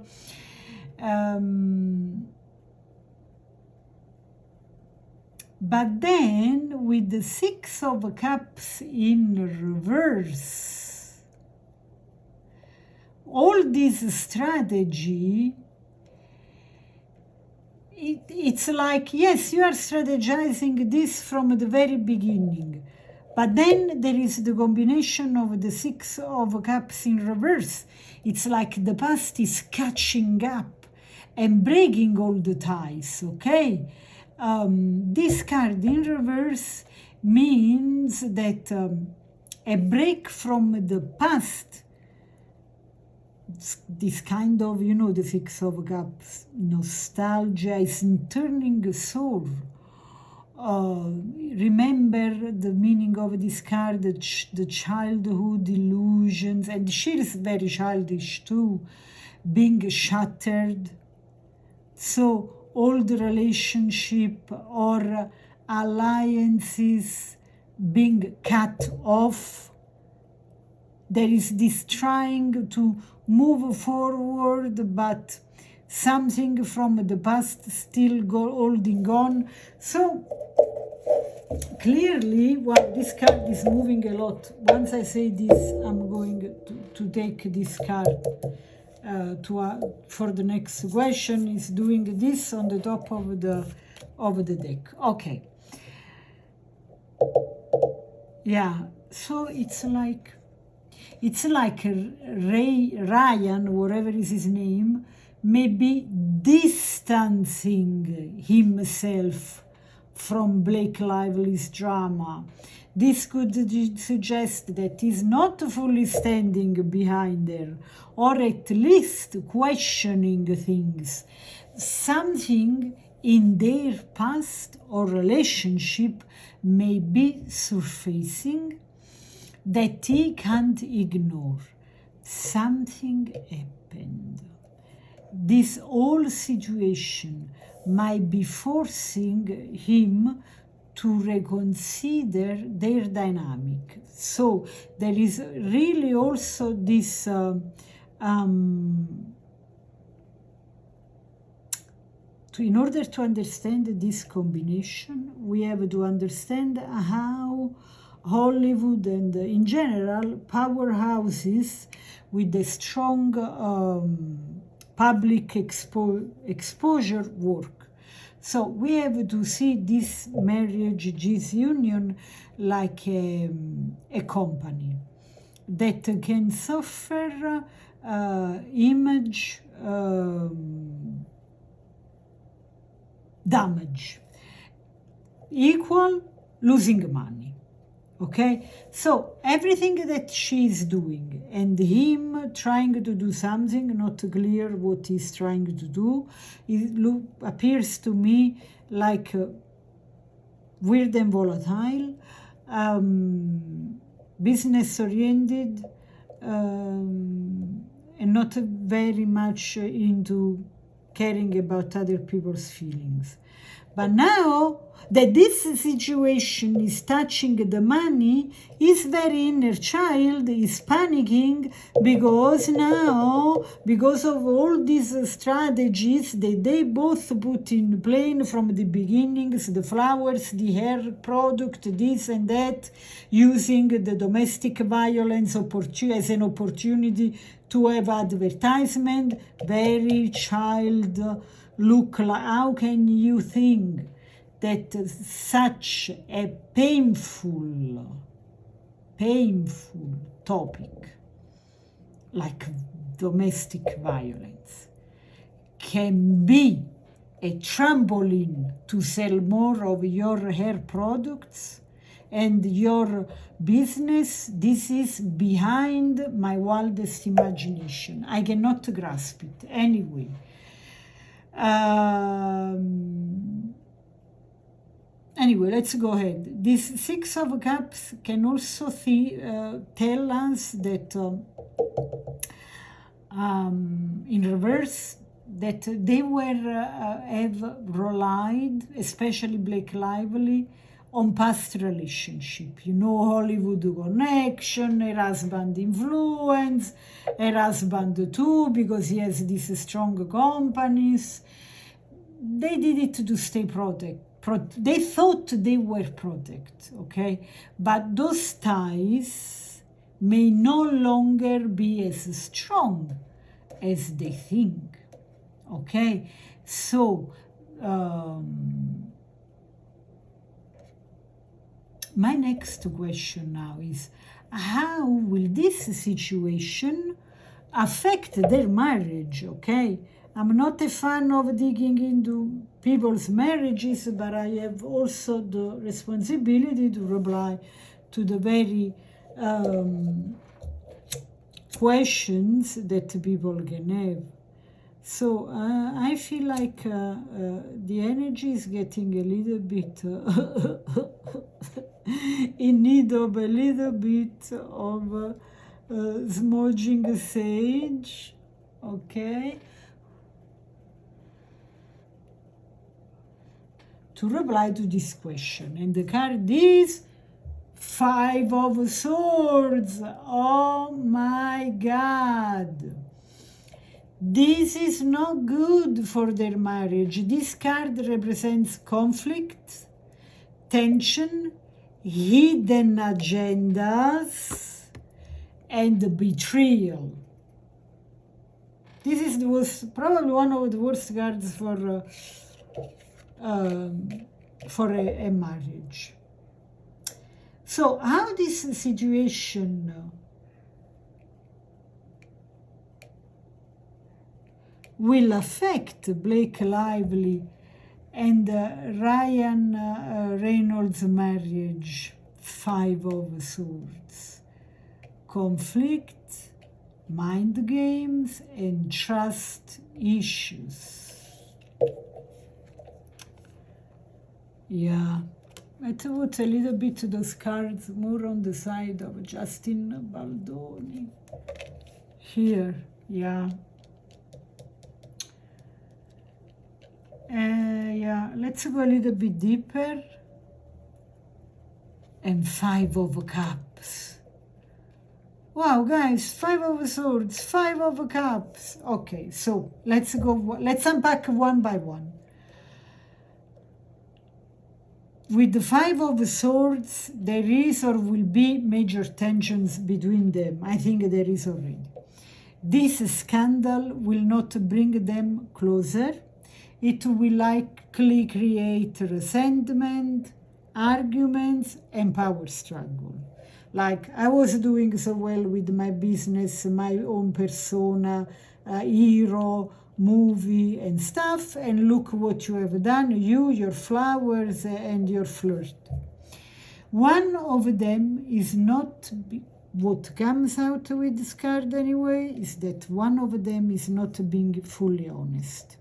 But then, with the Six of Cups in reverse, all this strategy, it's like, yes, you are strategizing this from the very beginning, but then there is the combination of the Six of Cups in reverse. It's like the past is catching up and breaking all the ties, okay? This card in reverse means that a break from the past, this kind of, you know, the Six of Cups, nostalgia is turning sour. Remember the meaning of this card, the childhood illusions, and she is very childish too, being shattered. So old relationship or alliances being cut off. There is this trying to move forward, but something from the past still holding on. So clearly, well, this card is moving a lot. Once I say this, I'm going to take this card for the next question. Is doing this on the top of the deck. Okay. Yeah. So it's like Ryan, whatever is his name, may be distancing himself from Blake Lively's drama. This could suggest that he's not fully standing behind her, or at least questioning things. Something in their past or relationship may be surfacing that he can't ignore. Something happened. This whole situation might be forcing him to reconsider their dynamic. So there is really also this in order to understand this combination, we have to understand how Hollywood and in general powerhouses with a strong public exposure work. So we have to see this marriage, this union, like a company that can suffer image damage, equal losing money. Okay, so everything that she is doing and him trying to do something, not clear what he's trying to do, it appears to me like weird and volatile, business oriented, and not very much into caring about other people's feelings. But now that this situation is touching the money, his very inner child is panicking because now, because of all these strategies that they both put in play from the beginnings, the flowers, the hair product, this and that, using the domestic violence as an opportunity to have advertisement, very child look like. How can you think that such a painful topic like domestic violence can be a trampoline to sell more of your hair products and your business. This is behind my wildest imagination. I cannot grasp it. Anyway. Anyway, let's go ahead. This Six of Cups can also tell us that in reverse, that they have relied, especially Blake Lively, on past relationship. Hollywood connection, her husband influence, her husband too, because he has these strong companies. They did it to stay they thought they were protect, okay? But those ties may no longer be as strong as they think, okay? So, my next question now is, how will this situation affect their marriage, okay? I'm not a fan of digging into people's marriages, but I have also the responsibility to reply to the very questions that people can have. So I feel like the energy is getting a little bit in need of a little bit of smudging sage, okay? To reply to this question. And the card is Five of Swords. Oh my God. This is not good for their marriage. This card represents conflict, tension, hidden agendas, and betrayal. This is probably one of the worst cards for a marriage. So how this situation will affect Blake Lively and Ryan Reynolds' marriage? Five of Swords. Conflict, mind games, and trust issues. Yeah, I thought a little bit those cards more on the side of Justin Baldoni. Here, yeah. Yeah, let's go a little bit deeper. And Five of Cups. Wow, guys, Five of Swords, Five of Cups. Okay, so let's unpack one by one. With the Five of Swords, there is or will be major tensions between them. I think there is already. This scandal will not bring them closer. It will likely create resentment, arguments, and power struggle. Like, I was doing so well with my business, my own persona, hero, movie and stuff, and look what you have done, your flowers, and your flirt. One of them is not, what comes out with this card anyway, is that one of them is not being fully honest.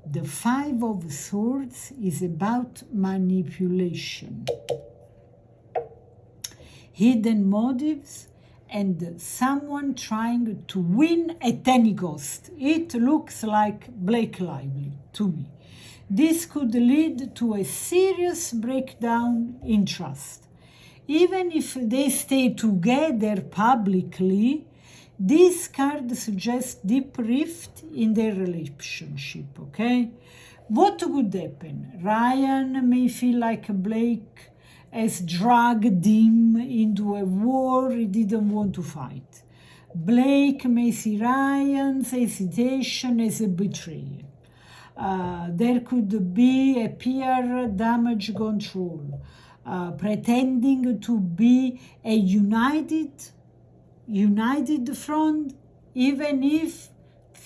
The Five of Swords is about manipulation, hidden motives, and someone trying to win at any cost. It looks like Blake Lively to me. This could lead to a serious breakdown in trust. Even if they stay together publicly, this card suggests deep rift in their relationship, okay? What could happen? Ryan may feel like Blake has dragged him into a war he didn't want to fight. Blake may see Ryan's hesitation as a betrayal. There could be a peer damage control, pretending to be a united front, even if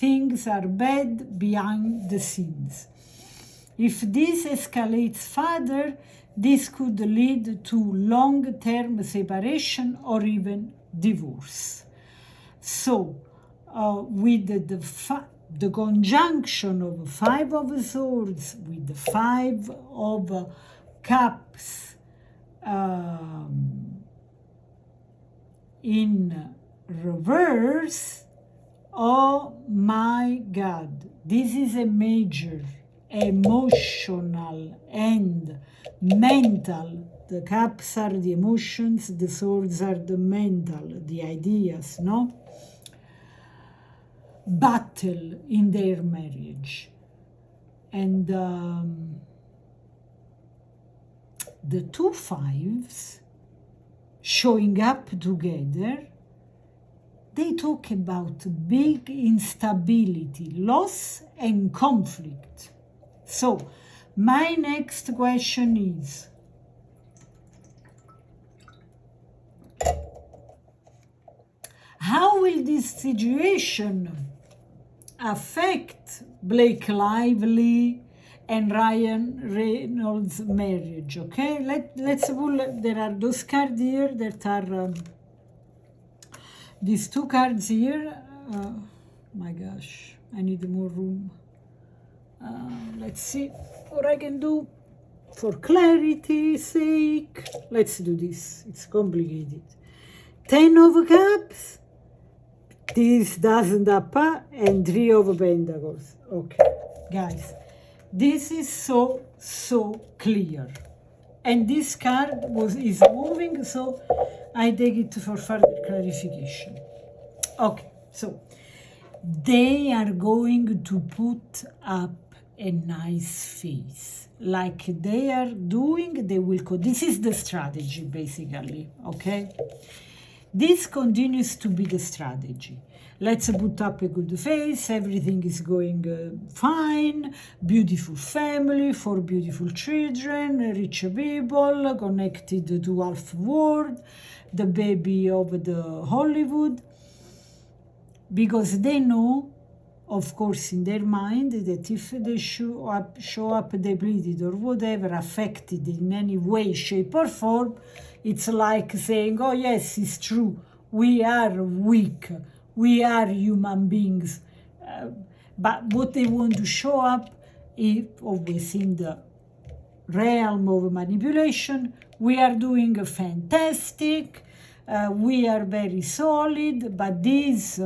things are bad behind the scenes. If this escalates further, this could lead to long-term separation or even divorce. So, with the conjunction of 5 of Swords with the 5 of Cups in reverse, oh my God, this is a major emotional and mental. The cups are the emotions, the swords are the mental, the ideas, no? Battle in their marriage. And the 2 fives showing up together, they talk about big instability, loss, and conflict. So, my next question is, how will this situation affect Blake Lively and Ryan Reynolds' marriage? Okay, let's pull. There are those cards here that are these 2 cards here. My gosh, I need more room. Let's see what I can do for clarity's sake. Let's do this. It's complicated. 10 of Cups. This doesn't apply, and 3 of Pentacles. Okay, guys, this is so clear, and this card is moving, so I take it for further clarification. Okay, so they are going to put up a nice face, like they are doing. They will. This is the strategy, basically. Okay. This continues to be the strategy. Let's put up a good face, everything is going fine, beautiful family, 4 beautiful children, rich people, connected to half world, the baby of the Hollywood, because they know, of course, in their mind, that if they show up depleted or whatever, affected in any way, shape, or form, it's like saying, oh yes, it's true, we are weak, we are human beings. But what they want to show up is always in the realm of manipulation. We are doing fantastic, we are very solid, but this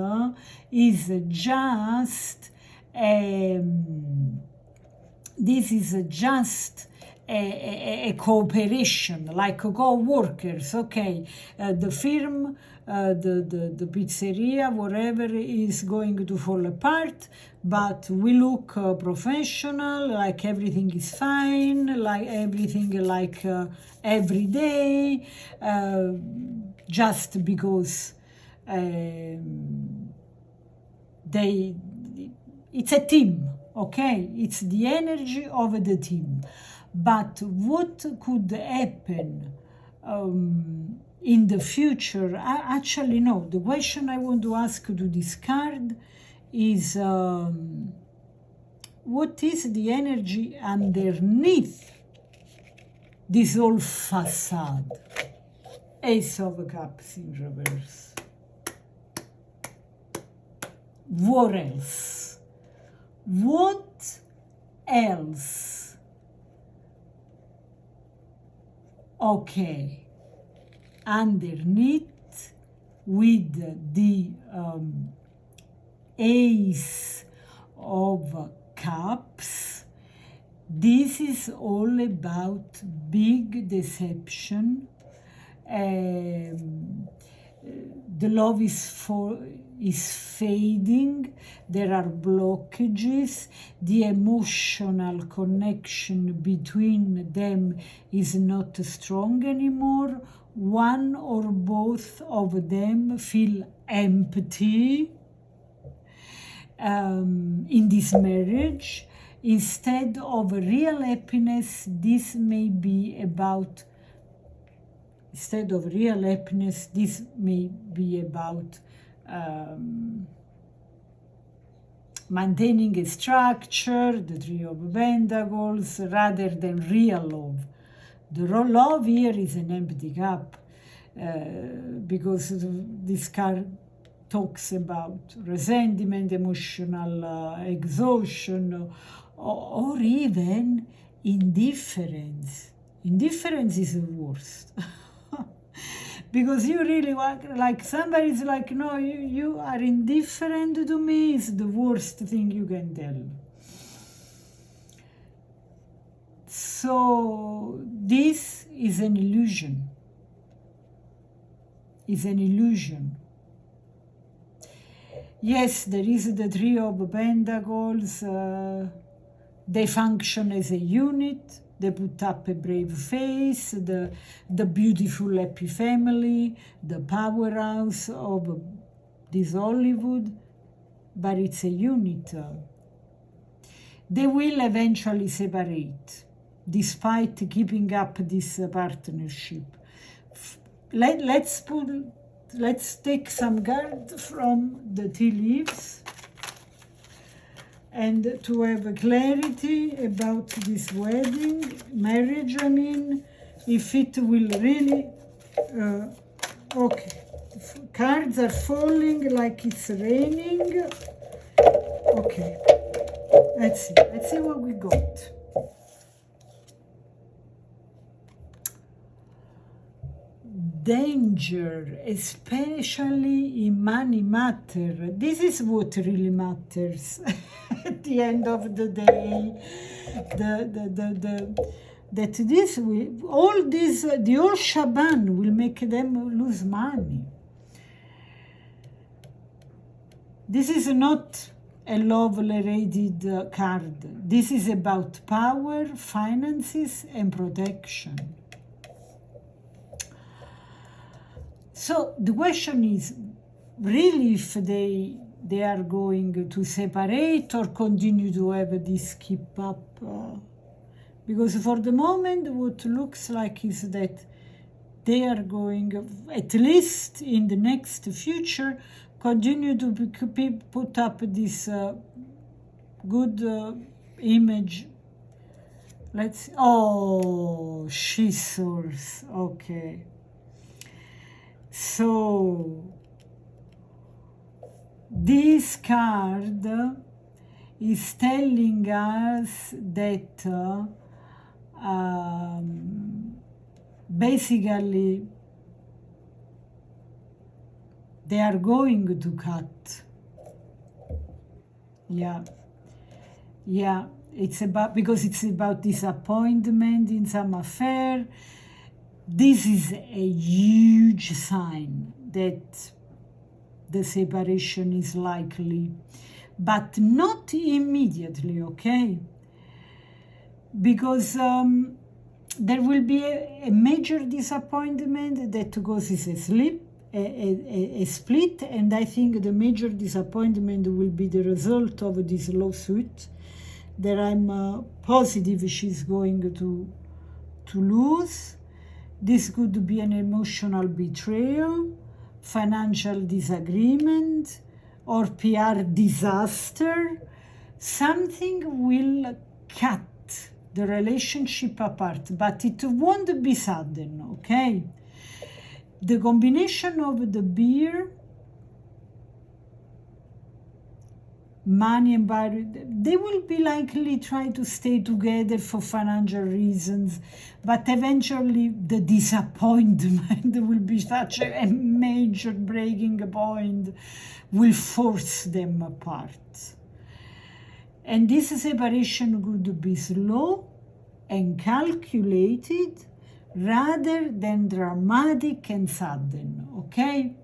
is just a cooperation, like co-workers, okay? The firm, the pizzeria, whatever, is going to fall apart, but we look professional, like everything is fine, like everything like every day, just because it's a team, okay? It's the energy of the team. But what could happen in the future? Actually, no. The question I want to ask to this card is, what is the energy underneath this whole facade? Ace of Cups in reverse. What else? What else? Okay, underneath with the Ace of Cups, this is all about big deception. The love is fading, there are blockages, the emotional connection between them is not strong anymore. One or both of them feel empty in this marriage. Instead of real happiness, this may be about maintaining a structure, the Three of Pentacles, rather than real love. The love here is an empty cup, because this card talks about resentment, emotional exhaustion, or even indifference. Indifference is the worst. Because you really want, like somebody's like, no, you are indifferent to me, is the worst thing you can tell. So this is an illusion. Is an illusion. Yes, there is the Three of Pentacles. They function as a unit. They put up a brave face, the beautiful happy family, the powerhouse of this Hollywood, but it's a unit. They will eventually separate, despite keeping up this partnership. Let's take some cards from the tea leaves, and to have clarity about this wedding, marriage, I mean, if it will really, okay, cards are falling like it's raining. Okay, let's see what we got. Danger, especially in money matter. This is what really matters at the end of the day. That this will, all this, the whole Shaban will make them lose money. This is not a love-related card. This is about power, finances, and protection. So the question is, really, if they are going to separate or continue to have this keep up? Because for the moment, what looks like is that they are going, at least in the next future, continue to put up this good image. Let's, oh, scissors, okay. So, this card is telling us that basically they are going to cut. Yeah, it's about, because it's about disappointment in some affair. This is a huge sign that the separation is likely, but not immediately, okay? Because there will be a major disappointment that causes a split, and I think the major disappointment will be the result of this lawsuit that I'm positive she's going to lose. This could be an emotional betrayal, financial disagreement, or PR disaster. Something will cut the relationship apart, but it won't be sudden, okay? The combination of the beer, money and body, they will be likely try to stay together for financial reasons, but eventually the disappointment will be such a major breaking point, will force them apart. And this separation could be slow and calculated rather than dramatic and sudden, okay?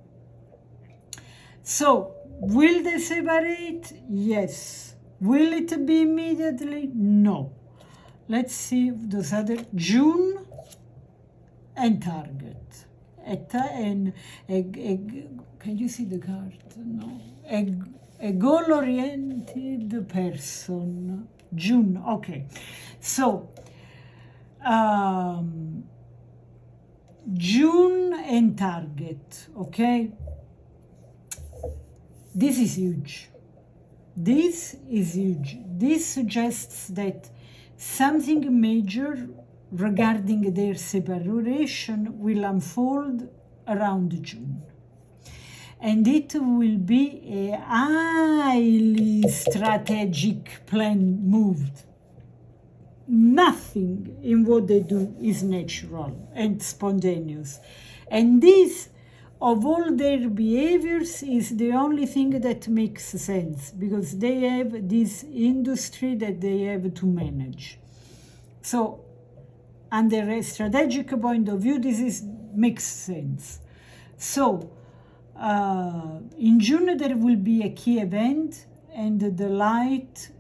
So, will they separate? Yes. Will it be immediately? No. Let's see those other, June and Target. Can you see the card? No. A goal-oriented person. June, okay. So, June and Target, okay? This is huge. This is huge. This suggests that something major regarding their separation will unfold around June. And it will be a highly strategic plan moved. Nothing in what they do is natural and spontaneous. And this, of all their behaviors, is the only thing that makes sense, because they have this industry that they have to manage. So, under a strategic point of view, this makes sense. So, in June there will be a key event, and the light,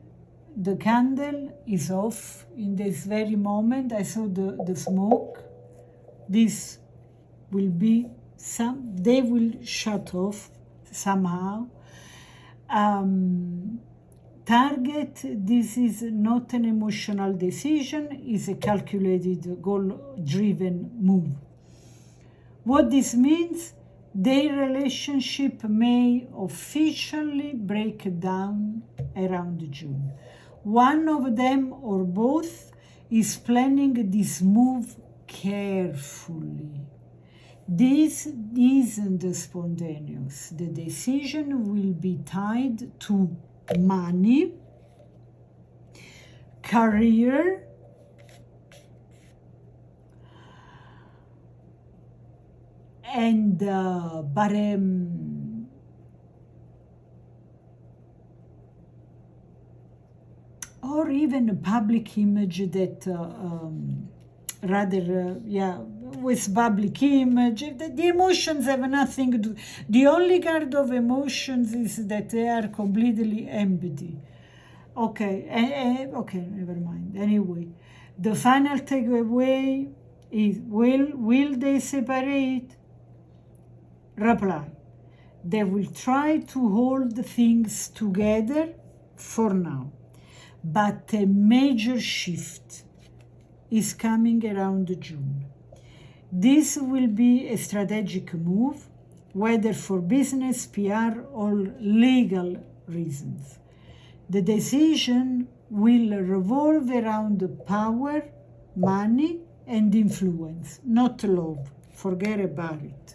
the candle is off in this very moment. I saw the smoke. This will be they will shut off somehow. Target, this is not an emotional decision, is a calculated, goal-driven move. What this means, their relationship may officially break down around June. One of them or both is planning this move carefully. This isn't spontaneous. The decision will be tied to money, career, and or even a public image that with public image, the emotions have nothing to do. The only kind of emotions is that they are completely empty. Okay, okay, never mind. Anyway, the final takeaway is, will they separate? Reply, they will try to hold things together for now, but a major shift is coming around June. This will be a strategic move, whether for business, PR, or legal reasons. The decision will revolve around power, money, and influence, not love. Forget about it.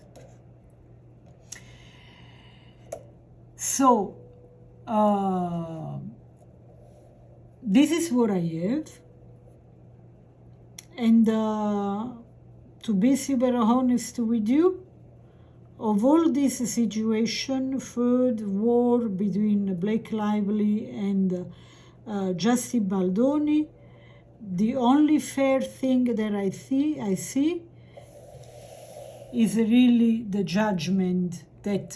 So, this is what I have. And to be super honest with you, of all this situation, Feud, war between Blake Lively and Justin Baldoni, the only fair thing that I see is really the judgment that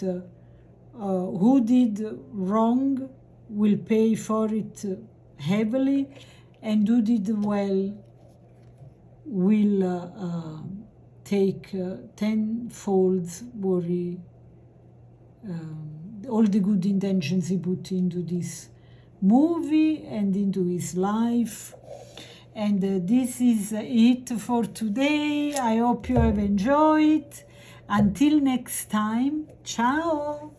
who did wrong will pay for it heavily, and who did well will take tenfold worry, all the good intentions he put into this movie and into his life. And this is it for today. I hope you have enjoyed. Until next time, ciao!